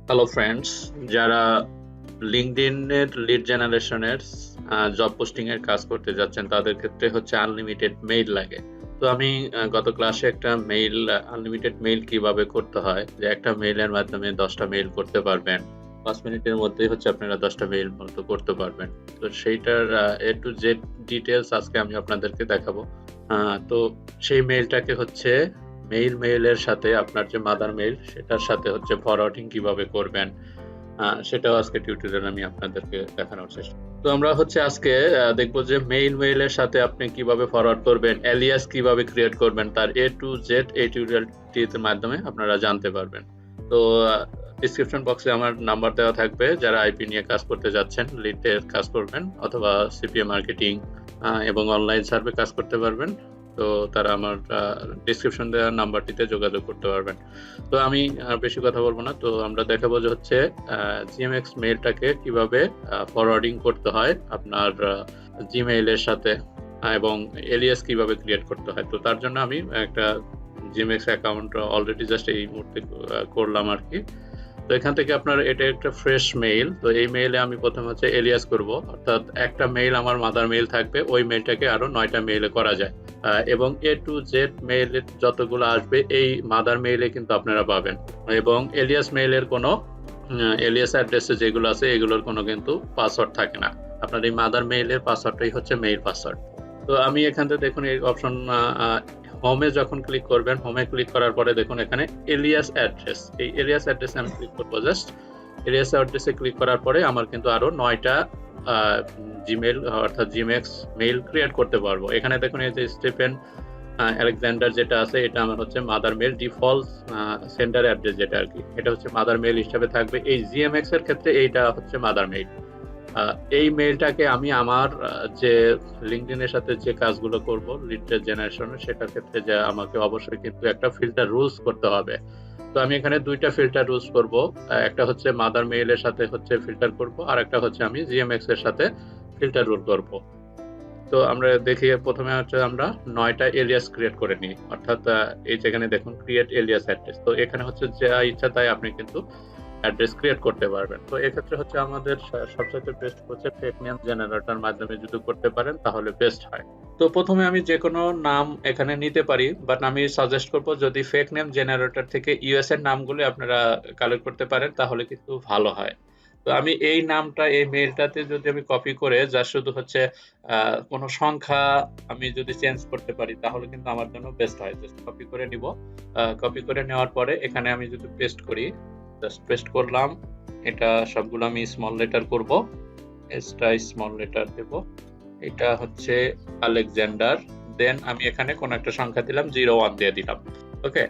Hello friends, যারা লিঙ্কডইনের lead জেনারেশনের job posting এর কাজ করতে যাচ্ছেন তাদের ক্ষেত্রে হচ্ছে আনলিমিটেড মেইল লাগে। তো আমি গত ক্লাসে একটা মেইল আনলিমিটেড মেইল কিভাবে করতে হয়, যে একটা মেইলের মাধ্যমে 10টা মেইল করতে পারবেন, 5 মিনিটের মধ্যেই হচ্ছে আপনারা 10টা মেইল মতো করতে পারবেন। তো সেইটার এ টু জেড ডিটেলস আজকে আমি আপনাদেরকে দেখাবো। তো সেই মেইলটাকে হচ্ছে মেইলের সাথে আপনার যে মাদার মেইল সেটার সাথে হচ্ছে ফরওয়ার্ডিং কিভাবে করবেন, সেটাও আজকে টিউটোরিয়াল আমি আপনাদেরকে দেখানোর চেষ্টা। তো আমরা হচ্ছে আজকে দেখবো যে মেইলের সাথে আপনি কিভাবে ফরওয়ার্ড করবেন, এলিয়াস কিভাবে ক্রিয়েট করবেন, তার এ টু জেড এই টিউটোরিয়ালটির মাধ্যমে আপনারা জানতে পারবেন। তো ডিসক্রিপশন বক্সে আমার নাম্বার দেওয়া থাকবে, যারা আইপি নিয়ে কাজ করতে যাচ্ছেন, লিডের কাজ করবেন অথবা সিপিএ মার্কেটিং এবং অনলাইন সার্ভে কাজ করতে পারবেন, তো তারা আমার ডিসক্রিপশন দেওয়া নাম্বারটিতে যোগাযোগ করতে পারবেন। তো আমি বেশি কথা বলবো না, তো আমরা দেখাবো যে হচ্ছে জিএমএক্স মেইলটাকে কিভাবে ফরওয়ার্ডিং করতে হয় আপনার জিমেইলের সাথে, এবং এলিয়াস কিভাবে ক্রিয়েট করতে হয়। তো তার জন্য আমি একটা জিএমএক্স অ্যাকাউন্ট অলরেডি জাস্ট এই মুহূর্তে করলাম আর কি। তো এখান থেকে আপনার এটা একটা ফ্রেশ মেইল, তো এই মেইলে আমি প্রথমে হচ্ছে এলিয়াস করব, অর্থাৎ একটা মেইল আমার মাদার মেইল থাকবে, ওই মেইলটাকে আরো 9টা মেইলে করা যায়, এবং এ টু জেড মেইলে যতগুলো আসবে এই মাদার মেইলে কিন্তু আপনারা পাবেন, এবং এলিয়াস মেইলের কোনো এলিয়াস অ্যাড্রেসে যেগুলো আছে এগুলোর কোনো কিন্তু পাসওয়ার্ড থাকে না। আপনার এই মাদার মেইলের পাসওয়ার্ডটাই হচ্ছে মেইল পাসওয়ার্ড। তো আমি এখান থেকে দেখুন এই অপশন হোমে যখন ক্লিক করবেন, হোমে ক্লিক করার পরে দেখুন এখানে এলিয়াস অ্যাড্রেস, এই এলিয়াস অ্যাড্রেসে আমি ক্লিক করবো। জাস্ট এলিয়াস অ্যাড্রেসে ক্লিক করার পরে আমার কিন্তু আরো 9টা জিমেল অর্থাৎ জিমেক্স মেইল ক্রিয়েট করতে পারবো। এখানে দেখুন এই যে স্টিফেন আলেকজান্ডার যেটা আছে, এটা আমার হচ্ছে mother mail default sender address, যেটা আর কি এটা হচ্ছে মাদার মেইল হিসাবে থাকবে। এই জিএমএক্স এর ক্ষেত্রে এইটা হচ্ছে মাদার মেইল। এই মেইলটাকে আমি আমার যে লিঙ্কডইনের সাথে যে কাজগুলো করব লিড জেনারেশনের, সেটার ক্ষেত্রে যে আমাকে অবশ্যই কিন্তু একটা ফিল্টার রুলস করতে হবে। তো আমি এখানে দুইটা ফিল্টার রুলস করব, একটা হচ্ছে মাদার মেইলের সাথে হচ্ছে ফিল্টার করব, আর একটা হচ্ছে আমি জিএমএক্স এর সাথে ফিল্টার রুল করব। তো আমরা দেখি প্রথমে হচ্ছে আমরা 9টা এলিয়াস ক্রিয়েট করে নিই, অর্থাৎ এই যেখানে দেখুন ক্রিয়েট এলিয়াস অ্যাড্রেস, তো এখানে হচ্ছে যা ইচ্ছা তাই আপনি কিন্তু অ্যাড্রেস ক্রিয়েট করতে পারবেন। তো এক্ষেত্রে হচ্ছে আমাদের সবচেয়ে বেস্ট হচ্ছে ফেক নেম জেনারেটর মাধ্যমে যদি করতে পারেন তাহলে বেস্ট হয়। তো প্রথমে আমি যে কোনো নাম এখানে নিতে পারি, বাট আমি সাজেস্ট করব যদি ফেক নেম জেনারেটর থেকে ইউএস এর নামগুলো আপনারা কালেক্ট করতে পারেন তাহলে কিন্তু ভালো হয়। তো আমি এই নামটা এই মেইলটাতে যদি আমি কপি করে যা শুধু হচ্ছে কোনো সংখ্যা আমি যদি চেঞ্জ করতে পারি তাহলে কিন্তু আমার জন্য বেস্ট হয়। জাস্ট কপি করে নিব, কপি করে নেওয়ার পরে এখানে আমি যদি পেস্ট করি, জাস্ট পেস্ট করলাম, এটা সবগুলো আমি স্মল লেটার করব, এসটা স্মল লেটার দেব, এটা হচ্ছে আলেকজান্ডার, দেন আমি এখানে কোন একটা সংখ্যা দিলাম 01 দিয়ে দিলাম। ওকে,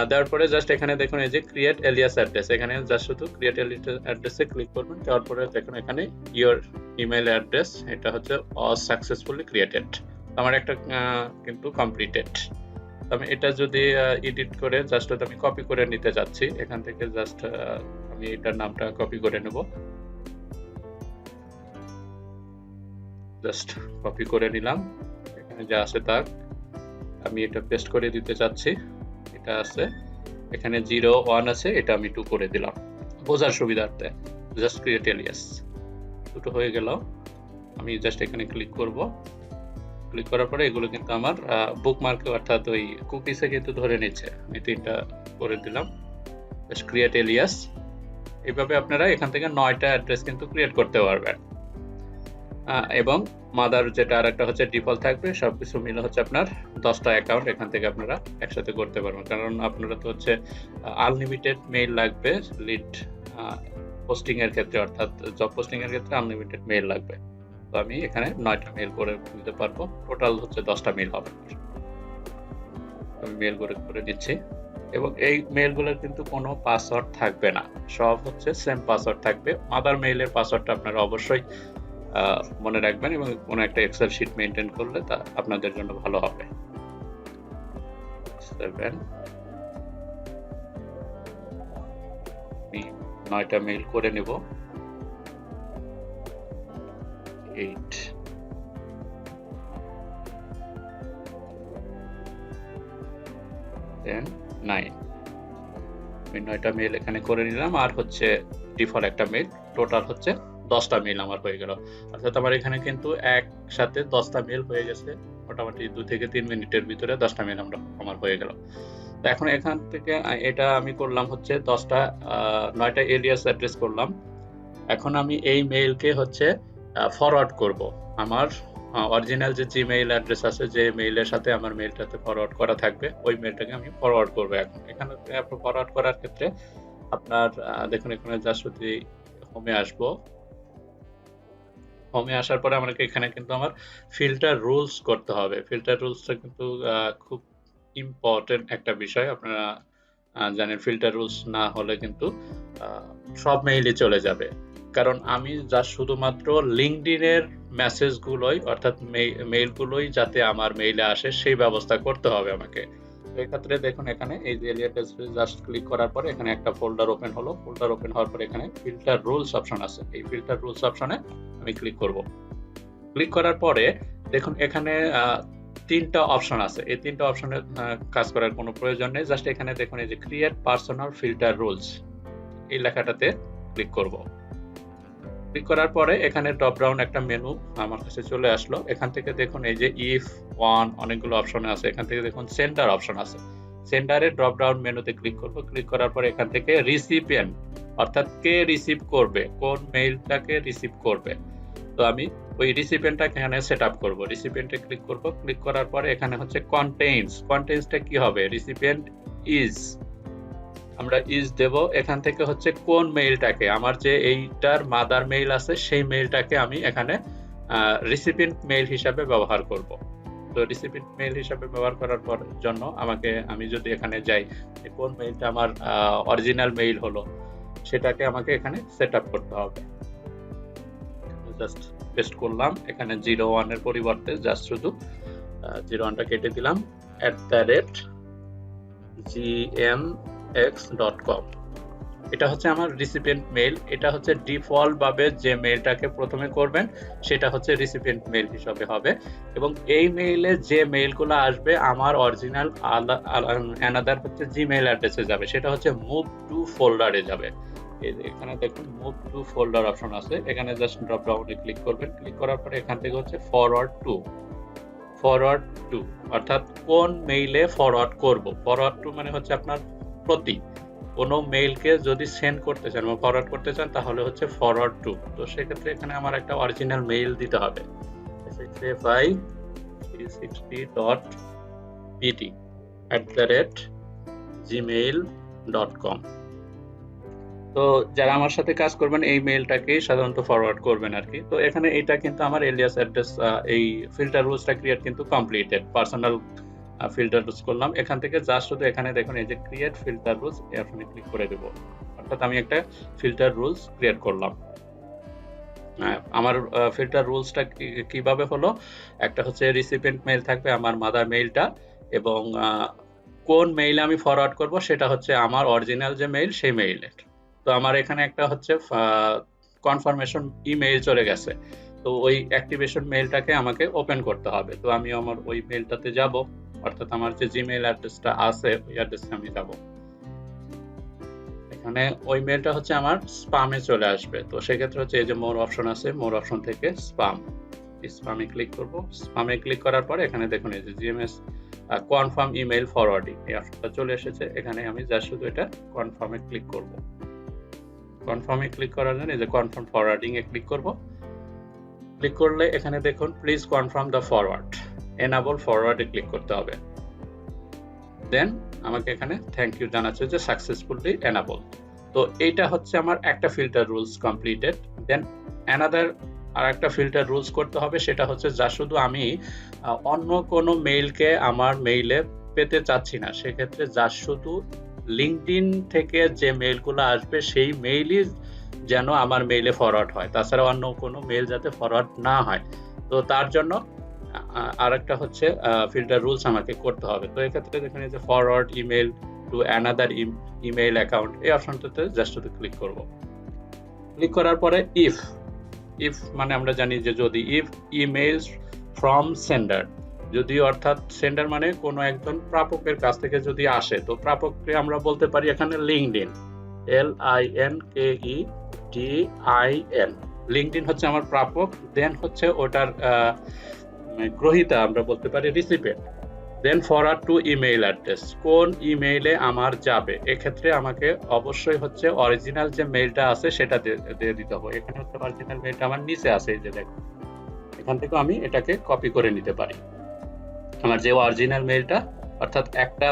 দেওয়ার পরে জাস্ট এখানে দেখুন এই যে ক্রিয়েট এলিয়াস অ্যাড্রেস, এখানে জাস্ট শুধু ক্রিয়েট এলিয়াস অ্যাড্রেসে ক্লিক করবেন, দেওয়ার পরে দেখুন এখানে ইওর ইমেল অ্যাড্রেস, এটা হচ্ছে সাকসেসফুলি ক্রিয়েটেড, আমার একটা কিন্তু কমপ্লিটেড। আমি এটা যদি এডিট করে জাস্ট আমি কপি করে নিতে যাচ্ছি, এখান থেকে জাস্ট আমি এটার নামটা কপি করে নেব, জাস্ট কপি করে নিলাম, এখানে যা আছে তা আমি এটা পেস্ট করে দিতে চাচ্ছি, এটা আছে এখানে 01 আছে, এটা আমি 2 করে দিলাম বোঝার সুবিধার্থে। জাস্ট ক্রিয়েট এলিয়াস, দুটো হয়ে গেল। আমি জাস্ট এখানে ক্লিক করব, ক্লিক করার পরে এগুলো কিন্তু আমার বুকমার্কে অর্থাৎ ওই কুকিসে কিন্তু ধরে নিচ্ছে, আমি 3টা করে দিলাম, জাস্ট ক্রিয়েট এলিয়াস। এইভাবে আপনারা এখান থেকে 9টা অ্যাড্রেস কিন্তু ক্রিয়েট করতে পারবেন, এবং মাদার যেটা আর একটা হচ্ছে ডিফল্ট থাকবে, সবকিছু মিলে হচ্ছে আপনার 10টা অ্যাকাউন্ট এখান থেকে আপনারা একসাথে করতে পারবেন, কারণ আপনারা তো হচ্ছে আনলিমিটেড মেইল লাগবে লিড পোস্টিং এর ক্ষেত্রে, অর্থাৎ জব পোস্টিং এর ক্ষেত্রে আনলিমিটেড মেইল লাগবে। তো আমি এখানে 9টা মেইল করে দিতে পারবো, টোটাল হচ্ছে 10টা মেইল হবে। আমি মেইল করে দিচ্ছি, এবং এই মেইলগুলোর কিন্তু কোনো পাসওয়ার্ড থাকবে না, সব হচ্ছে সেম পাসওয়ার্ড থাকবে। মাদার মেইলের পাসওয়ার্ডটা আপনারা অবশ্যই মনে রাখবেন, এবং কোনো একটা এক্সেল শিট মেনটেন করলে তা আপনাদের জন্য ভালো হবে। 7 আমি 9টা মেইল করে নেব, 8 10 9 আমি 9টা মেইল এখানে করে নিলাম, আর হচ্ছে ডিফল্ট একটা মেইল, টোটাল হচ্ছে 10টা মেইল আমার হয়ে গেল। অর্থাৎ আমার এখানে কিন্তু একসাথে 10টা মেইল হয়ে গেছে, মোটামুটি 2 থেকে 3 মিনিটের ভিতরে 10টা মেইল আমার হয়ে গেল। তো এখন এখান থেকে এটা আমি করলাম হচ্ছে 9টা এলিয়াস অ্যাড্রেস করলাম। এখন আমি এই মেইলকে হচ্ছে ফরওয়ার্ড করব আমার অরিজিনাল যে জিমেইল অ্যাড্রেস আছে, যে মেইলের সাথে আমার মেইলটাতে ফরওয়ার্ড করা থাকবে, ওই মেইলটাকে আমি ফরওয়ার্ড করব। এখন এখানে ফরওয়ার্ড করার ক্ষেত্রে আপনার দেখুন এখানে জাস্ট যদি হোমে আসবো, হোমে আসার পরে আমাকে এখানে কিন্তু আমার ফিল্টার রুলস করতে হবে। ফিল্টার রুলসটা কিন্তু খুব ইম্পর্টেন্ট একটা বিষয়। আপনারা জানেন ফিল্টার রুলস না হলে কিন্তু সব মেইলই চলে যাবে। কারণ আমি জাস্ট শুধুমাত্র লিঙ্কডইনের মেসেজগুলোই, অর্থাৎ মেইলগুলোই যাতে আমার মেইলে আসে সেই ব্যবস্থা করতে হবে আমাকে। তো এক্ষেত্রে দেখুন এখানে এই যে এলিয়াস জাস্ট ক্লিক করার পরে এখানে একটা ফোল্ডার ওপেন হলো। ফোল্ডার ওপেন হওয়ার পরে এখানে ফিল্টার রুলস অপশন আছে। এই ফিল্টার রুলস অপশনে আমি ক্লিক করব। ক্লিক করার পরে দেখুন এখানে 3টা অপশন আছে। এই 3টা অপশনে কাজ করার কোনো প্রয়োজন নেই। জাস্ট এখানে দেখুন এই যে ক্রিয়েট পার্সোনাল ফিল্টার রুলস, এই লেখাটাতে ক্লিক করব। ক্লিক করার পরে এখানে ড্রপ ডাউন একটা মেনু আমার কাছে চলে আসলো। এখান থেকে দেখুন এই যে ইফ ওয়ান অনেকগুলো অপশন আছে। এখান থেকে দেখুন সেন্ডার অপশন আছে। সেন্ডারে ড্রপ ডাউন মেনুতে ক্লিক করব। ক্লিক করার পরে এখান থেকে রিসিপিয়েন্ট, অর্থাৎ কে রিসিভ করবে, কোন মেইলটাকে রিসিভ করবে, তো আমি ওই রিসিপিয়েন্টটাকে এখানে সেট আপ করবো। রিসিপিয়েন্টে ক্লিক করব। ক্লিক করার পরে এখানে হচ্ছে কন্টেইনস, কন্টেইনসটা কি হবে, রিসিপিয়েন্ট ইজ, আমরা ইজ দেব। এখান থেকে হচ্ছে কোন মেইলটাকে, আমার যে এইটার মাদার মেইল আছে সেই মেইলটাকে আমি এখানে রিসিপিয়েন্ট মেইল হিসাবে ব্যবহার করব। তো রিসিপিয়েন্ট মেইল হিসাবে ব্যবহার করার পর জন্য আমি যদি এখানে যাই কোন মেইলটা আমার অরিজিনাল মেইল হলো সেটাকে আমাকে এখানে সেট আপ করতে হবে। জাস্ট পেস্ট করলাম, এখানে 01 এর পরিবর্তে জাস্ট শুধু 01টা কেটে দিলাম, @gmx.com। এটা হচ্ছে আমার রিসিপিয়েন্ট মেইল। এটা হচ্ছে ডিফল্ট ভাবে যে মেইলটাকে প্রথমে করবেন সেটা হচ্ছে রিসিপিয়েন্ট মেইল হিসাবে হবে, এবং এই মেইলে যে মেইলগুলো আসবে আমার অরিজিনাল অ্যানাদার হচ্ছে জিমেইল অ্যাড্রেসে যাবে, সেটা হচ্ছে মুভ টু ফোল্ডারে যাবে। এখানে দেখুন মুভ টু ফোল্ডার অপশন আছে, এখানে জাস্ট ড্রপ ডাউনে ক্লিক করবেন। ক্লিক করার পরে এখান থেকে হচ্ছে ফরওয়ার্ড টু, অর্থাৎ কোন মেইলে ফরওয়ার্ড করব। ফরওয়ার্ড টু মানে হচ্ছে আপনার প্রতি কোনো মেইলকে যদি সেন্ড করতে চান বা ফরওয়ার্ড করতে চান তাহলে হচ্ছে ফরওয়ার্ড টু। তো সেক্ষেত্রে এখানে আমার একটা অরিজিনাল মেইল দিতে হবে, sfi360pt@gmail.com। তো যারা আমার সাথে কাজ করবেন এই মেইলটাকেই সাধারণত ফরওয়ার্ড করবেন আর কি। তো এখানে এটা কিন্তু আমার এলিয়াস অ্যাড্রেস, এই ফিল্টার রুলসটা ক্রিয়েট কিন্তু কমপ্লিটেড। পার্সোনাল ফিল্টার রুলস করলাম, এখান থেকে জাস্ট শুধু এখানে দেখুন এই যে ক্রিয়েট ফিল্টার রুলস, এই অপশনে ক্লিক করে দেব। অর্থাৎ আমি একটা ফিল্টার রুলস ক্রিয়েট করলাম। আমার ফিল্টার রুলসটা কিভাবে হলো, একটা হচ্ছে রিসিপিয়েন্ট মেইল থাকবে আমার মাদার মেইলটা, এবং কোন মেইলে আমি ফরওয়ার্ড করব সেটা হচ্ছে আমার অরিজিনাল যে মেইল সেই মেইলের। তো আমার এখানে একটা হচ্ছে কনফার্মেশন ইমেইল চলে গেছে, তো ওই অ্যাক্টিভেশন মেইলটাকে আমাকে ওপেন করতে হবে। তো আমি আমার ওই মেইলটাতে যাব, অর্থাৎ আমার যে জিমেইল অ্যাড্রেসটা আছে ওই অ্যাড্রেসে আমি যাব। এখানে ওই মেইলটা হচ্ছে আমার স্প্যামে চলে আসবে। তো সেক্ষেত্রে হচ্ছে এই যে মোর অপশন আছে, মোর অপশন থেকে স্প্যামে ক্লিক করব। স্প্যামে ক্লিক করার পরে এখানে দেখুন এই যে জিএমএস কনফার্ম ইমেইল ফরওয়ার্ডিং, এই অপশনটা চলে এসেছে। এখানে আমি জাস্ট শুধু এটা কনফার্মে ক্লিক করব। কনফার্মে ক্লিক করার জন্য এই যে কনফার্ম ফরওয়ার্ডিং এ ক্লিক করব। ক্লিক করলে এখানে দেখুন please confirm the forward, enable ফরওয়ার্ডে ক্লিক করতে হবে। দেন আমাকে এখানে থ্যাংক ইউ জানাচ্ছে যে সাকসেসফুলি এনাবল। তো এইটা হচ্ছে আমার একটা ফিল্টার রুলস কমপ্লিটেড। দেন অ্যানাদার আর একটা ফিল্টার রুলস করতে হবে, সেটা হচ্ছে যা শুধু আমি অন্য কোনো মেইলকে আমার মেইলে পেতে চাচ্ছি না, সেক্ষেত্রে যা শুধু লিঙ্কডইন থেকে যে মেইলগুলো আসবে সেই মেইলই যেন আমার মেইলে ফরওয়ার্ড হয়, তাছাড়া অন্য কোনো মেইল যাতে ফরওয়ার্ড না হয়। তো তার জন্য আর একটা হচ্ছে ফিল্টার রুলস আমাকে করতে হবে। তো এক্ষেত্রে দেখুন এই যে forward email to another email account, এই অপশনটাতে জাস্ট ক্লিক করব। ক্লিক করার পরে ইফ মানে আমরা জানি যে যদি ইফ ইমেইলস ফ্রম সেন্ডার, যদি অর্থাৎ সেন্ডার মানে কোনো একজন প্রাপকের কাছ থেকে যদি আসে, তো প্রাপককে আমরা বলতে পারি এখানে লিঙ্কডইন, LINKEDIN। লিঙ্কডইন হচ্ছে আমার প্রাপক, দেন হচ্ছে ওটার গ্রহীতা আমরা বলতে পারি recipient, then forward to email address, কোন ইমেইলে আমার যাবে। এক্ষেত্রে আমাকে অবশ্যই হচ্ছে অরিজিনাল যে মেইলটা আছে সেটা দিয়ে দিতে হবে। এখানে হচ্ছে অরিজিনাল মেইলটা আমার নিচে আছে, এই যে দেখো, এখান থেকে আমি এটাকে কপি করে নিতে পারি। আমার যে অরিজিনাল মেইলটা, অর্থাৎ একটা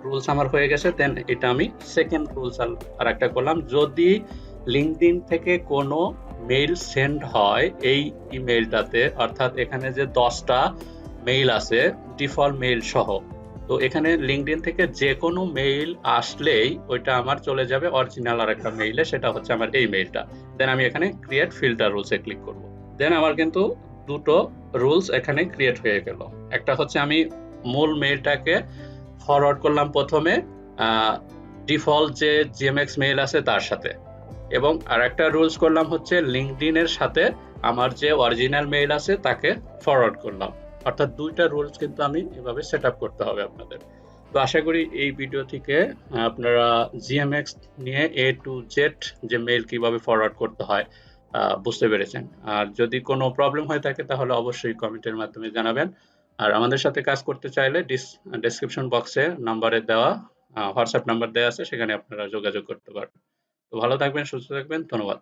রুলস আমার হয়ে গেছে, দেন এটা আমি সেকেন্ড রুলস আর একটা করলাম, যদি লিঙ্কডইন থেকে কোনো মেইল সেন্ড হয় এই ইমেইলটাতে, অর্থাৎ এখানে যে 10টা মেইল আছে ডিফল্ট মেইল সহ, তো এখানে লিঙ্কডইন থেকে যে কোনো মেইল আসলেই ওইটা আমার চলে যাবে অরিজিনাল আর একটা মেইলে, সেটা হচ্ছে আমার এই মেইলটা। দেন আমি এখানে ক্রিয়েট ফিল্টার রুলসে ক্লিক করব। দেন আমার কিন্তু দুটো রুলস এখানে ক্রিয়েট হয়ে গেল। একটা হচ্ছে আমি মূল মেইলটাকে ফরওয়ার্ড করলাম প্রথমে ডিফল্ট যে জিএমএক্স মেইল আছে তার সাথে, এবং আর একটা রুলস করলাম হচ্ছে লিঙ্কডইন এর সাথে আমার যে অরিজিনাল মেইল আছে তাকে ফরওয়ার্ড করলাম। অর্থাৎ দুইটা রুলস কিন্তু আমি এভাবে সেট আপ করতে হবে আপনাদের। তো আশা করি এই ভিডিও থেকে আপনারা জিএমএক্স নিয়ে এ টু জেড যে মেইল কিভাবে ফরওয়ার্ড করতে হয় বুঝতে পেরেছেন। আর যদি কোনো প্রবলেম হয়ে থাকে তাহলে অবশ্যই কমেন্টের মাধ্যমে জানাবেন। আর আমাদের সাথে কাজ করতে চাইলে ডেসক্রিপশন বক্সে নাম্বারে দেওয়া হোয়াটসঅ্যাপ নাম্বার দেওয়া আছে, সেখানে আপনারা যোগাযোগ করতে পারবেন। তো ভালো থাকবেন, সুস্থ থাকবেন, ধন্যবাদ।